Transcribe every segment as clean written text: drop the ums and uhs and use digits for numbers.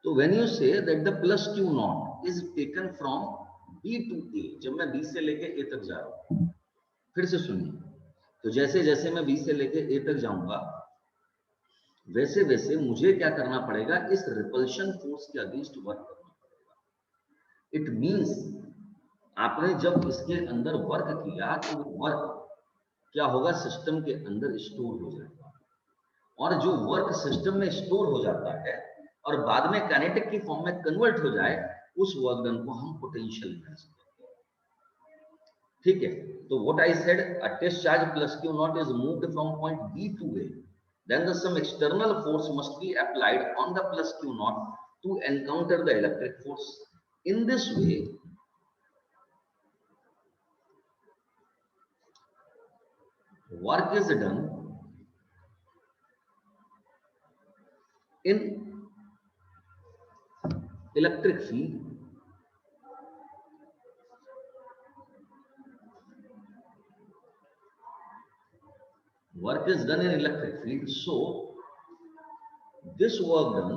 तो when you say that the plus Q not is taken from B to A, जब मैं B से लेके ए तक जा रहा हूं, फिर से सुनिए, तो जैसे जैसे मैं बी से लेके ए तक जाऊंगा वैसे वैसे मुझे क्या करना पड़ेगा, इस रिपल्शन फोर्स के अगेंस्ट वर्क करना पड़ेगा। इट मींस आपने जब इसके अंदर वर्क किया तो वो वर्क क्या होगा, सिस्टम के अंदर स्टोर हो जाएगा, और जो वर्क सिस्टम में स्टोर हो जाता है और बाद में काइनेटिक की फॉर्म में कन्वर्ट हो जाए, उस वर्क डन को हम पोटेंशियल एनर्जी कहते हैं। ठीक है, तो what I said, a test charge plus Q not is moved from point B to A, then the some external force must be applied on the plus q naught to encounter the electric force. In this way, work is done in electric field work is done in electric field, so this work done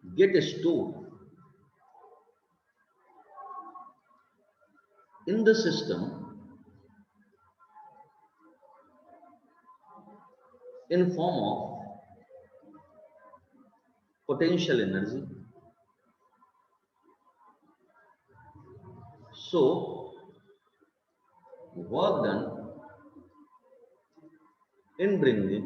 get stored in the system in form of potential energy. So work done in bringing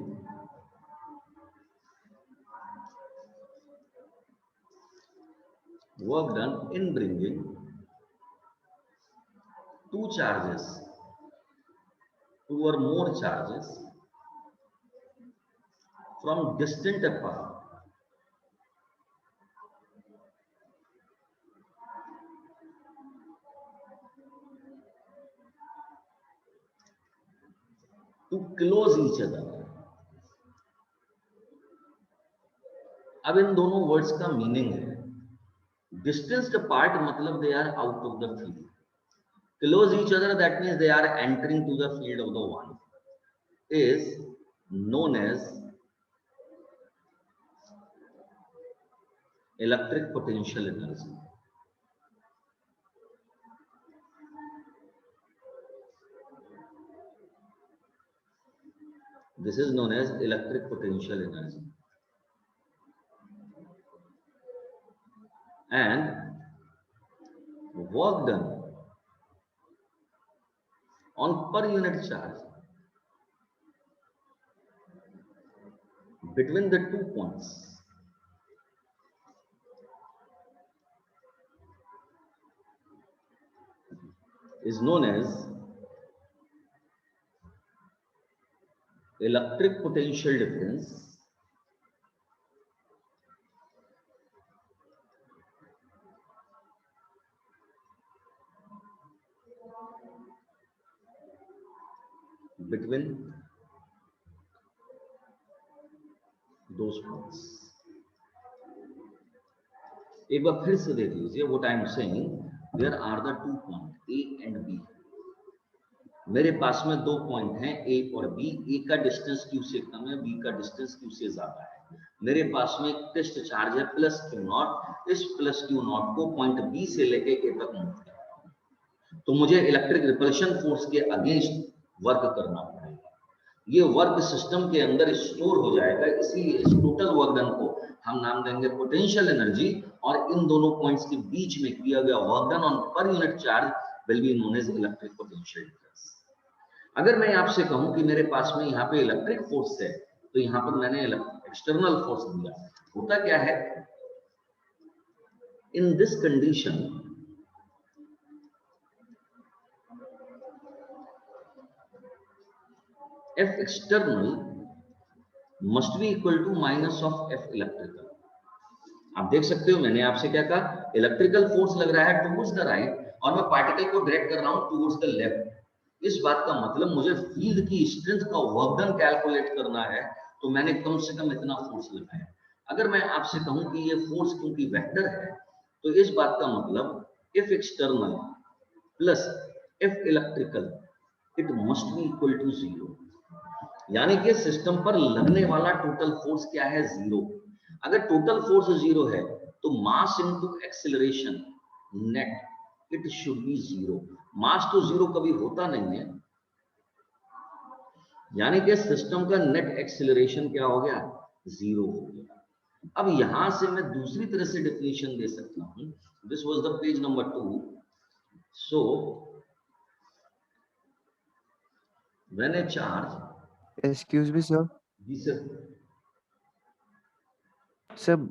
two charges, two or more charges from distant apart to close each other. अब इन दोनों words का meaning है, distanced part मतलब they are out of the field, close each other that means they are entering to the field of the one, is known as electric potential energy. This is known as electric potential energy. And work done on per unit charge between the 2 points is known as electric potential difference between those points. एक बार फिर से देख लीजिए, what I am saying, there are the 2 points A and B. मेरे पास में 2 point हैं A और B. A का डिस्टेंस Q से कम है, B का डिस्टेंस Q से ज्यादा है. मेरे पास में एक टेस्ट चार्ज है प्लस Q नॉट. इस प्लस Q नॉट को पॉइंट B से लेके A तक मूव करना है, तो मुझे इलेक्ट्रिक रिपल्शन फोर्स के अगेंस्ट वर्क करना पड़ेगा. ये वर्क सिस्टम के अंदर स्टोर हो जाएगा, इसीलिए इस टोटल वर्क डन को हम नाम देंगे पोटेंशियल एनर्जी, और इन दोनों पॉइंट्स के बीच में किया गया work done on per unit charge will be known as electric potential difference. अगर मैं आपसे कहूं कि मेरे पास में यहाँ पे इलेक्ट्रिक फोर्स है, तो यहाँ पर मैंने एक्सटर्नल फोर्स दिया, होता क्या है in this condition, F external must be equal to minus of F electrical. आप देख सकते हो मैंने आपसे क्या कहा, इलेक्ट्रिकल फोर्स लग रहा है टुवर्ड्स द राइट और मैं पार्टिकल को डायरेक्ट कर रहा हूं टुवर्ड्स द लेफ्ट. इस बात का मतलब मुझे फील्ड की स्ट्रेंथ का वर्क डन कैलकुलेट करना है, तो मैंने कम से कम इतना फोर्स लगाया. अगर मैं आपसे कहूं कि ये फोर्स क्योंकि वेक्टर है, तो इस बात का मतलब F external plus F electrical it must be equal to 0. यानी कि सिस्टम पर लगने वाला टोटल फोर्स क्या है, 0। अगर टोटल फोर्स 0 है तो mass into acceleration net it should be 0। मास तो 0 कभी होता नहीं है, यानी कि सिस्टम का नेट एक्सेलरेशन क्या हो गया, 0 हो गया। अब यहां से मैं दूसरी तरह से डेफिनेशन दे सकता हूं। This was the page number 2। So when a charge, excuse me sir, जी सर, सब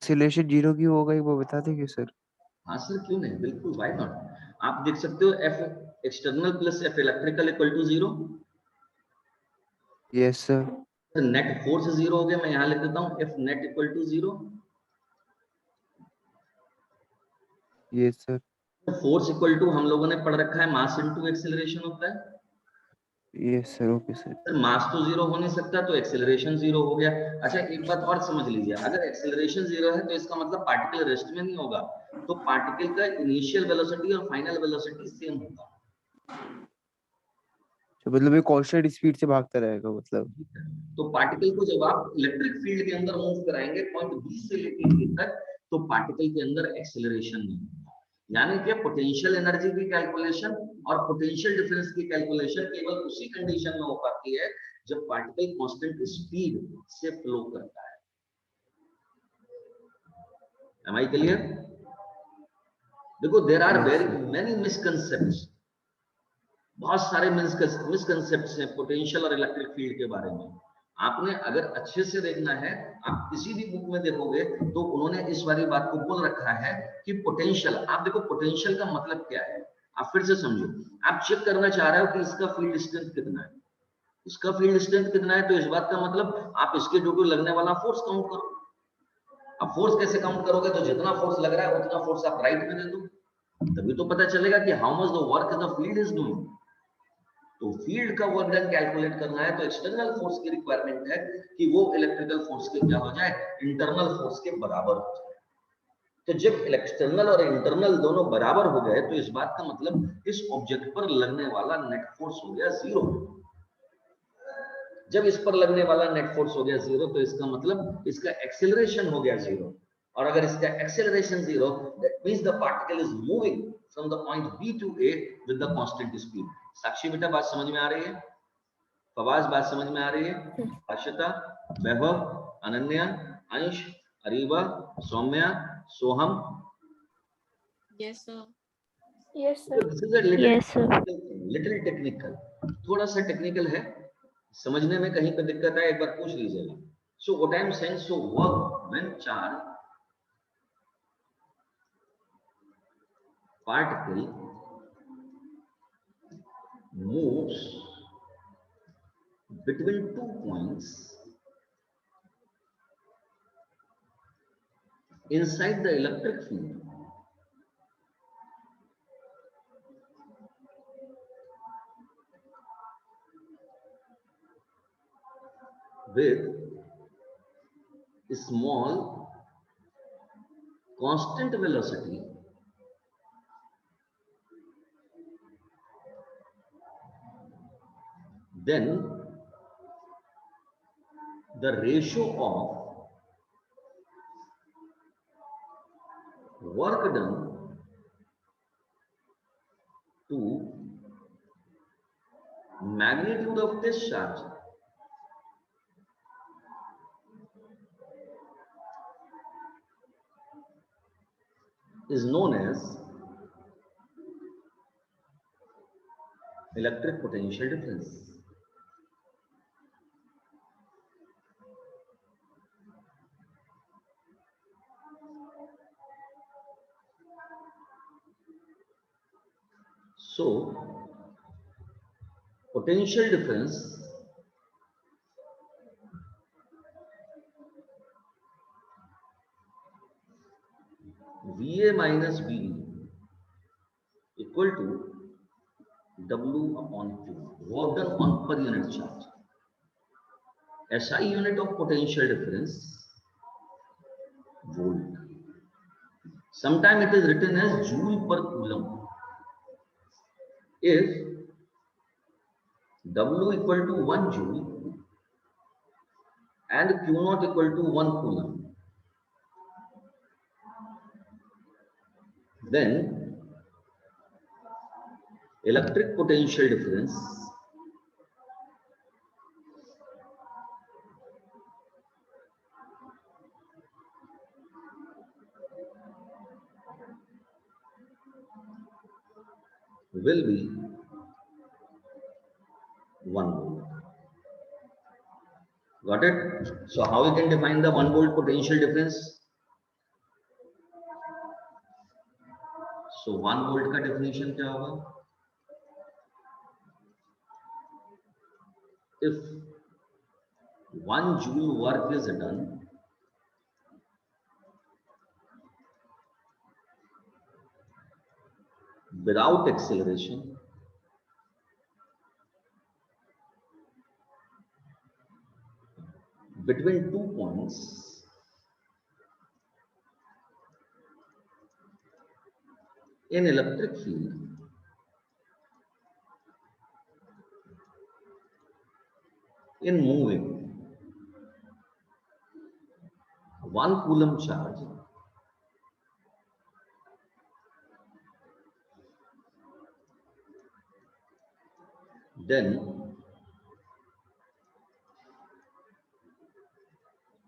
एक्सेलरेशन 0 की हो गई वो बता देंगे सर? हाँ सर क्यों नहीं, बिल्कुल, व्हाई नॉट। आप देख सकते हो F external plus F electrical equal to 0। Yes sir. Net force 0 हो गया, मैं यहां लिख देता हूं F net equal to 0। Yes sir. Force equal to हम लोगों ने पढ़ रखा है मास इनटू एक्सेलरेशन होता है। Yes sir, okay sir. Sir mass तो 0 हो नहीं सकता, तो एक्सेलरेशन 0 हो गया। अच्छा एक बात और समझ लीजिए, अगर एक्सेलरेशन 0 है तो इसका मतलब पार्टिकल रेस्ट में नहीं होगा, तो पार्टिकल का इनिशियल वेलोसिटी और फाइनल वेलोसिटी सेम होगा। तो मतलब ये कांस्टेंट स्पीड से भागता रहेगा मतलब? तो पार्टिकल को जब आप इलेक्ट्रिक फील्ड के अंदर मूव कराएंगे पॉइंट बी से लेके ए तक, तो पार्टिकल के अंदर एक्सेलरेशन नहीं होगा। यानी कि पोटेंशियल एनर्जी की कैलकुलेशन और पोटेंशियल डिफरेंस की कैलकुलेशन केवल उसी कंडीशन में हो पाती है जब पार्टिकल कांस्टेंट स्पीड से फ्लो करता है। Am I clear? देखो देयर आर वेरी मेनी मिसकंसेप्ट्स, बहुत सारे मिसकंसेप्ट्स हैं पोटेंशियल और इलेक्ट्रिक फील्ड के बारे में। आपने अगर अच्छे से देखना है, आप किसी भी बुक में देखोगे तो उन्होंने इस वाली बात को बोल रखा है कि पोटेंशियल, आप देखो पोटेंशियल का मतलब क्या है, आप फिर से समझो। आप चेक करना चाह रहे हो कि इसका फील्ड स्ट्रेंथ कितना है, इसका फील्ड स्ट्रेंथ कितना है, तो इस बात का मतलब आप इसके ड्यू टू लगने वाला फोर्स काउंट करो। अब फोर्स कैसे काउंट करोगे, तो जितना फोर्स लग रहा है उतना फोर्स आप राइट में दे दो, तभी तो पता चलेगा कि how much the work the field is doing. तो फील्ड का वर्क डन कैलकुलेट करना है तो एक्सटर्नल फोर्स की रिक्वायरमेंट है कि वो इलेक्ट्रिकल फोर्स के क्या हो जाए, इंटरनल फोर्स के बराबर हो जाए। तो जब एक्सटर्नल और इंटरनल दोनों बराबर हो गए तो इस बात का मतलब इस ऑब्जेक्ट पर लगने वाला नेट फोर्स हो गया 0। जब इस पर लगने वाला नेट फोर्स हो गया 0 तो इसका मतलब इसका एक्सेलरेशन हो गया 0। और अगर इसका acceleration 0, that means the particle is moving from the point B to A with the constant speed. Sakshi बेटा बात समझ में आ रही है? फवाज बात समझ में आ रही है? अक्षता, वैभव, अनन्या, अंश, अरीबा, सौम्या, सोहम? Yes, sir. Yes, sir. This is a little technical, थोड़ा सा टेक्निकल है, समझने में कहीं पर दिक्कत है एक बार पूछ लीजिएगा। So what I am saying, so work when charge particle moves between 2 points inside the electric field, with a small constant velocity, then the ratio of work done to magnitude of this charge is known as electric potential difference. So potential difference VA minus B equal to W upon Q, work done on per unit charge. SI unit of potential difference, volt. Sometimes it is written as joule per coulomb. If W equal to 1 joule, and Q naught equal to 1 coulomb, then electric potential difference will be 1 volt. Got it? So how we can define the 1 volt potential difference? So 1 volt का definition क्या होगा? If 1 joule work is done without acceleration, between 2 points, in electric field, in moving 1 coulomb charge then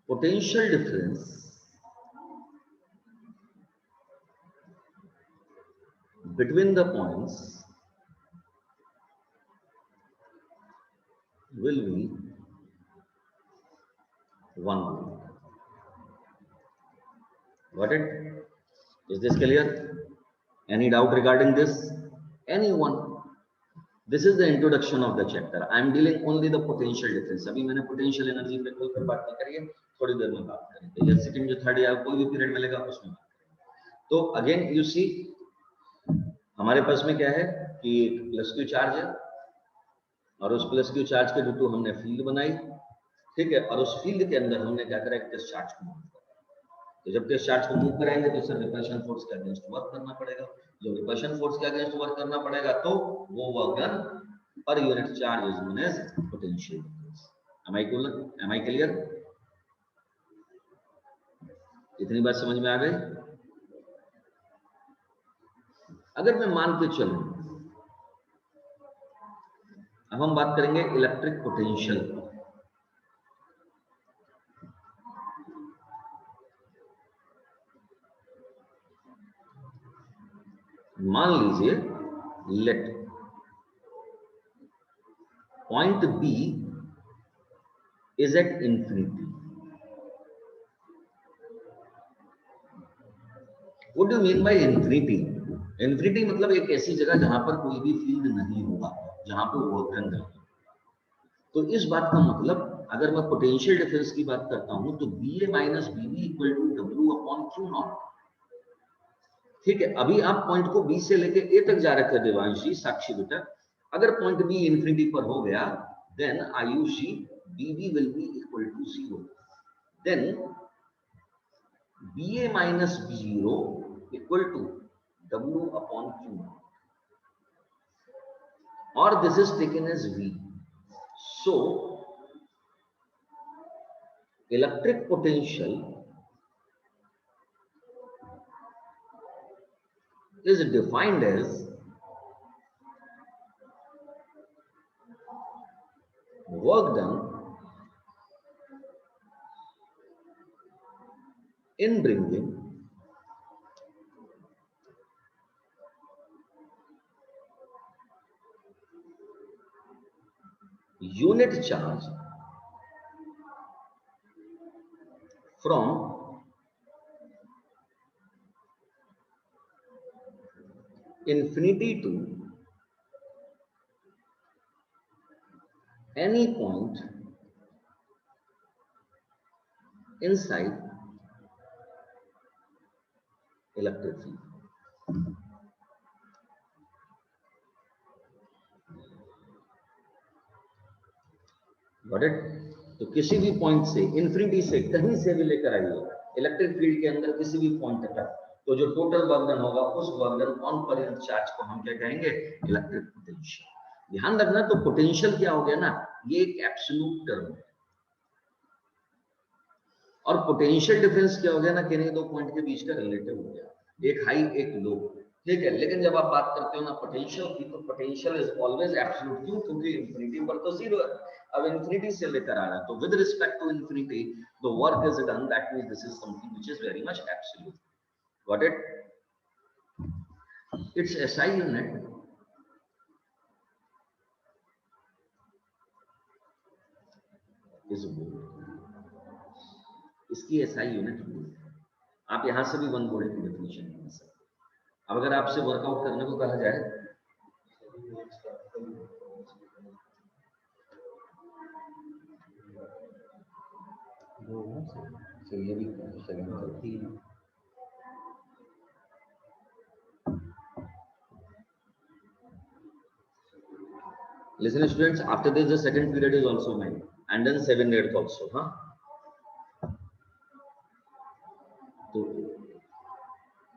potential difference between the points will be 1 volt. Got it? Is this clear? Any doubt regarding this? Anyone? This is the introduction of the chapter. I am dealing only the potential difference. अभी मैंने potential energy पे कोई फिर बात नहीं करी है, थोड़ी देर में बात करेंगे. या सेकंड जो थर्ड या कोई भी पीरियड मिलेगा उसमें बात करेंगे. तो अगेन यू सी हमारे पास में क्या है कि प्लस क्यू चार्ज है और उस प्लस क्यू चार्ज के ड्यू टू हमने फील्ड बनाई, ठीक है, और उस फील्ड के अंदर हमने क्या करा, टेस्ट चार्ज को मूव करा. तो जब टेस्ट चार्ज को मूव कराएंगे तो सर रिपल्शन फोर्स के अगेंस्ट वर्क करना पड़ेगा. जो रिपल्शन फोर्स के अगेंस्ट वर्क करना पड़ेगा तो वो work done per unit charge is known as potential difference. Am I clear? इतनी बात समझ में आ गई? अगर मैं मान के चलूं, अब हम बात करेंगे इलेक्ट्रिक पोटेंशियल. मान लीजिए let point B is at infinity. What do you mean by infinity? Infinity मतलब एक ऐसी जगह जहां पर कोई भी फील्ड नहीं होगा, जहां पर वर्क डन नहीं. तो इस बात का मतलब अगर मैं पोटेंशियल डिफरेंस की बात करता हूं तो B A minus B B equal to W upon Q naught. ठीक है, अभी आप पॉइंट को बी से लेके ए तक जा रखे थे देवांशी, साक्षी बेटा. अगर पॉइंट बी इंफिनिटी पर हो गया then Ayushi B B will be equal to 0. Then B A minus B 0 equal to W upon Q not, और this is taken as V. So electric potential is defined as work done in bringing unit charge from infinity to any point inside electric field. Got it? तो किसी भी point से, infinity से, कहीं से भी लेकर आइए इलेक्ट्रिक फील्ड के अंदर किसी भी पॉइंट तक, तो जो टोटल वर्क डन होगा उस work done on per unit charge को हम क्या कहेंगे, इलेक्ट्रिक पोटेंशियल. ध्यान रखना, तो पोटेंशियल क्या हो गया ना, ये एक एब्सोल्यूट टर्म है. और पोटेंशियल डिफरेंस क्या हो गया ना, किन्हीं दो पॉइंट के बीच का रिलेटिव हो गया, एक हाई एक लो, ठीक है। लेकिन जब आप बात करते हो ना पोटेंशियल की, तो पोटेंशियल इज ऑलवेज एब्सोल्यूट, क्यों? क्योंकि इंफिनिटी पर तो जीरो है, अब इंफिनिटी से लेकर आ रहा है, तो with respect to infinity the work is done, that means this is something which is very much absolute. Got it? It's SI unit is volt, इसकी एसआई यूनिट वोल्ट। आप यहां से भी वन वोल्ट की डेफिनेशन बना सकते। अब अगर आपसे वर्कआउट करने को कहा जाए, ये भी second listen students, after this the second period is also mine, and then 7/8 also, huh? So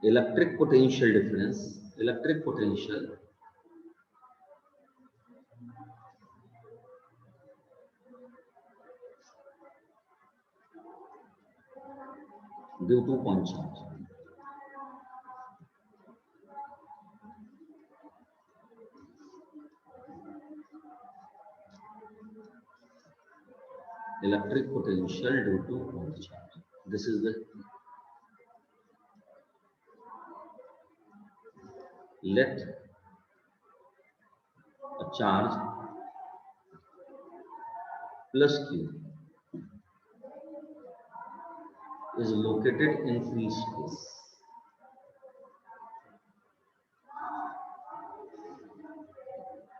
electric potential difference, electric potential due to point charge, electric potential due to point charge. This is the let a charge plus q is located in free space.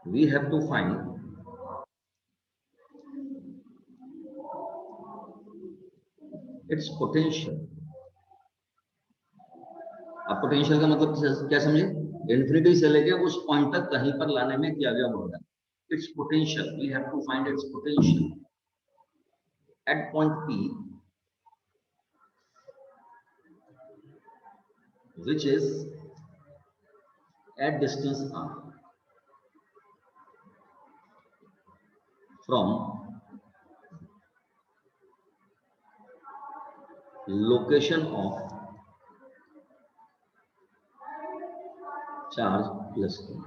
We have to find its potential. अब potential का मतलब क्या समझे? Infinity से लेके उस point तक कहीं पर लाने में किया गया work. It's potential, we have to find it's potential at point P, which is at distance r from location of charge plus q.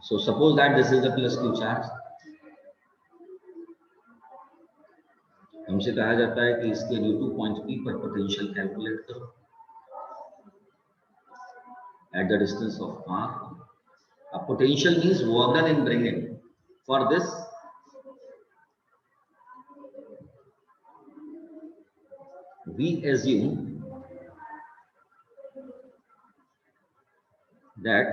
So suppose that this is the plus q charge, हमसे कहा जाता है कि इसके due two point P पर potential calculate करो at the distance of r. A potential means work done in bringing. For this, we assume that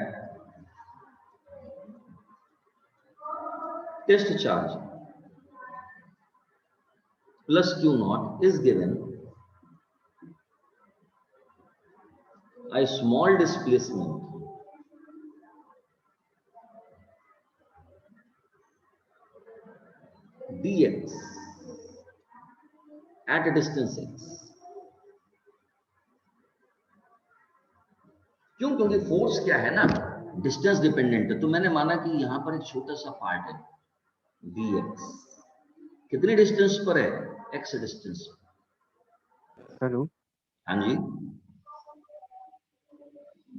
test charge plus q naught is given a small displacement dx at a distance x. क्यों? क्योंकि force क्या है ना, distance dependent है, तो मैंने माना कि यहां पर एक छोटा सा पार्ट है dx, कितने डिस्टेंस पर है? x distance. हेलो, हाँ जी,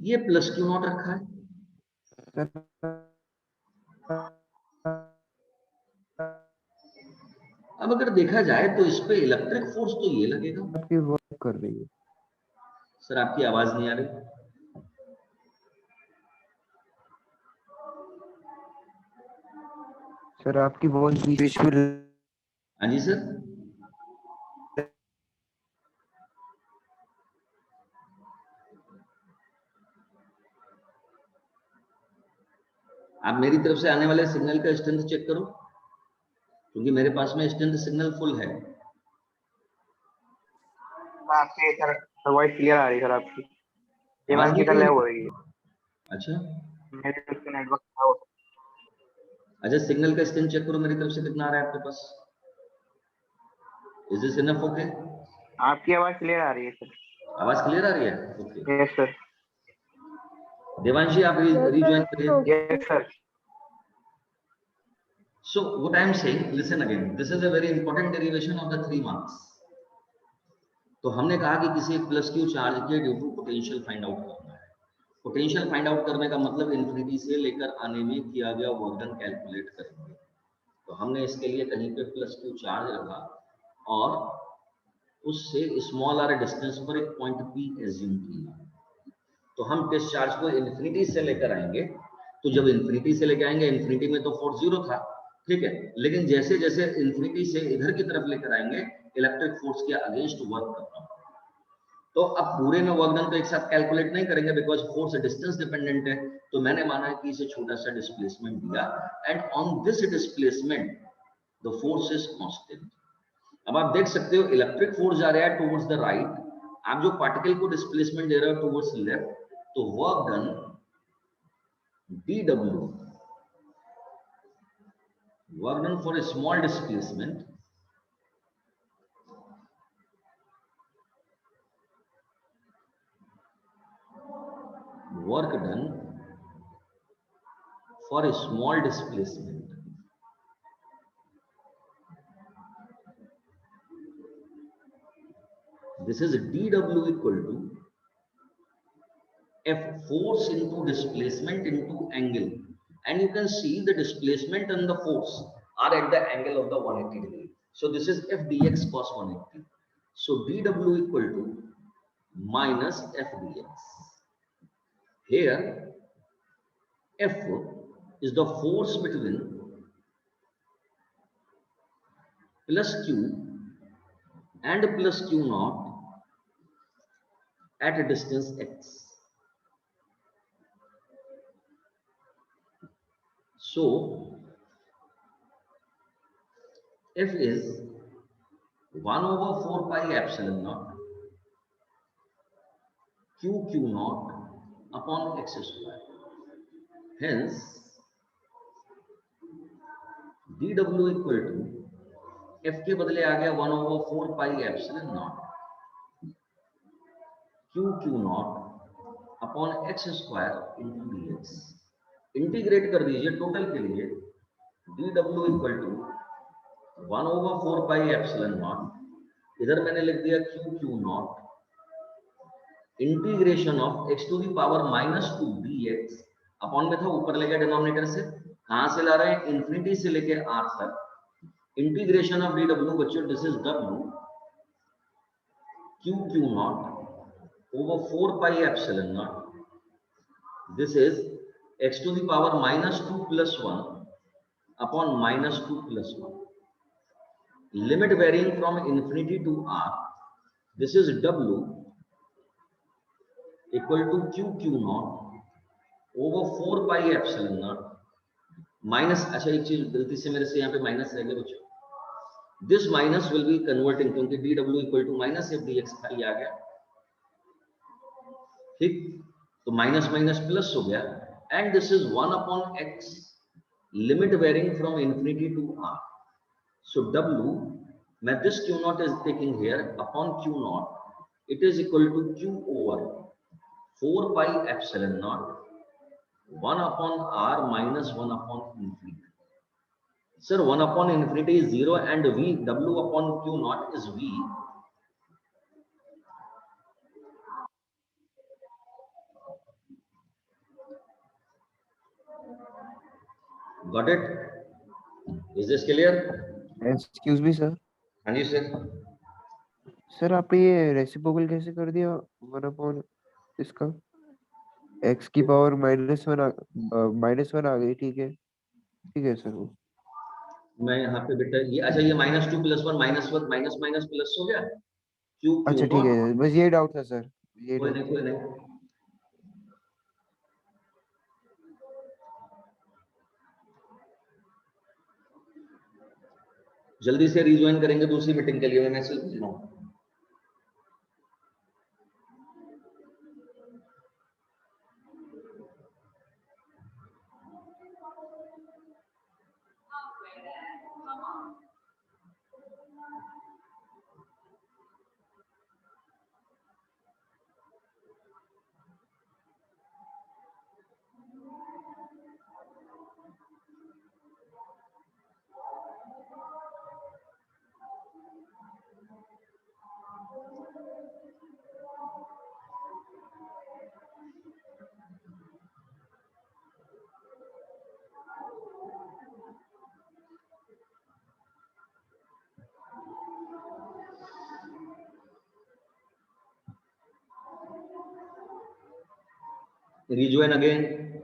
ये प्लस क्यू नॉट रखा है। अब अगर देखा जाए तो इस पे इलेक्ट्रिक फोर्स तो ये लगेगा। आपकी वर्क कर रही है सर, आपकी आवाज नहीं आ रही। सर, आपकी वॉइस बीच में। हाँ जी सर, आप मेरी तरफ से आने वाले सिग्नल का स्ट्रेंथ चेक करो, क्योंकि मेरे पास में स्ट्रेंथ सिग्नल फुल है। आपके सर वॉइस क्लियर आ रही है सर आपकी। आवाज की नहीं हो रही है। अच्छा, मेरे तरफ से नेटवर्क खराब हो सकता अच्छा, सिग्नल का स्ट्रेंथ चेक करो मेरी तरफ से कितना आ रहा है आपके पास। Is this enough? ओके, आपकी आवाज क्लियर आ रही है सर। आवाज क्लियर आ रही है? Okay, yes sir. देवांशी आप रिजॉइन करिए। Yes sir. So what I am saying, listen again, this is a very important derivation of the 3 marks. तो हमने कहा कि किसी एक प्लस क्यू चार्ज के due to potential find out करना है। पोटेंशियल फाइंड आउट करने का मतलब इन्फिनिटी से लेकर आने में किया गया वर्क डन कैलकुलेट करेंगे। तो हमने इसके लिए कहीं पे प्लस क्यू चार्ज रखा और उससे स्मॉल आर डिस्टेंस पर एक पॉइंट पी एज्यूम किया। तो हम टेस्ट चार्ज को इन्फिनिटी से लेकर आएंगे, तो जब इन्फिनिटी से लेकर आएंगे, इन्फिनिटी में तो फोर्स जीरो था, ठीक है, लेकिन जैसे जैसे इन्फिनिटी से इधर की तरफ लेकर आएंगे, इलेक्ट्रिक फोर्स के अगेंस्ट वर्क करना। तो अब पूरे में वर्क डन तो एक साथ कैलकुलेट नहीं करेंगे बिकॉज फोर्स डिस्टेंस डिपेंडेंट है। तो मैंने माना है कि इसे छोटा सा डिस्प्लेसमेंट दिया and on this displacement the force is constant. अब आप देख सकते हो इलेक्ट्रिक फोर्स जा रहा है टुवर्ड्स द राइट, आप जो पार्टिकल को डिस्प्लेसमेंट दे रहे हो टुवर्ड्स लेफ्ट, तो work done dw, work done for a small displacement work done for a small displacement this is dw equal to F, force into displacement into angle, and you can see the displacement and the force are at the angle of the 180 degree. So this is F dx cos 180. So dw equal to minus F dx. Here F is the force between plus q and plus q naught at a distance x. So F is 1 over 4 pi epsilon naught q naught upon x square. Hence dw equal to F के बदले आ गया 1 over 4 pi epsilon naught q naught upon x square into dx. Integrate कर दीजिए total के लिए, dw equal to 1 over 4 pi epsilon naught, इधर मैंने लिख दिया q naught integration of x to the power -2 dx, upon में था ऊपर ले गया डिनोमिनेटर से, कहां से ला रहे हैं, इन्फिनिटी से लेके r तक, इंटीग्रेशन ऑफ dw बच्चों this is w q naught over 4 pi epsilon naught, this is x to the power -2 plus 1 upon -2 plus 1, limit varying from infinity to r, this is w equal to q naught over 4 pi epsilon naught minus, अच्छा एक चीज गलती से मेरे से यहाँ पे minus रह गया बच्चों, this minus will be converting क्योंकि dw equal to minus F dx खाली आ गया, ठीक, तो माइनस माइनस प्लस हो गया and this is 1 upon x limit varying from infinity to r. So w, मैं this q naught is taking here upon q naught, it is equal to q over 4 pi epsilon naught 1 upon r minus 1 upon infinity. Sir, 1 upon infinity is 0 and v, w upon q naught is v. Got it? Is this clear? Excuse me sir, हाँ जी sir. Sir आपने ये reciprocal कैसे कर दिया 1 upon इसका x की power -1 आ गई, ठीक है सर वो, मैं यहाँ पे बेटा ये, अच्छा ये -2 plus 1 -1 माइनस माइनस प्लस हो गया, q अच्छा ठीक naught, है, बस ये डाउट था सर, ये कोई डाउट नहीं था। कोई नहीं. जल्दी से रिज्वाइन करेंगे दूसरी मीटिंग के लिए, मैं मैसेज भेज रहा हूँ. rejoin again.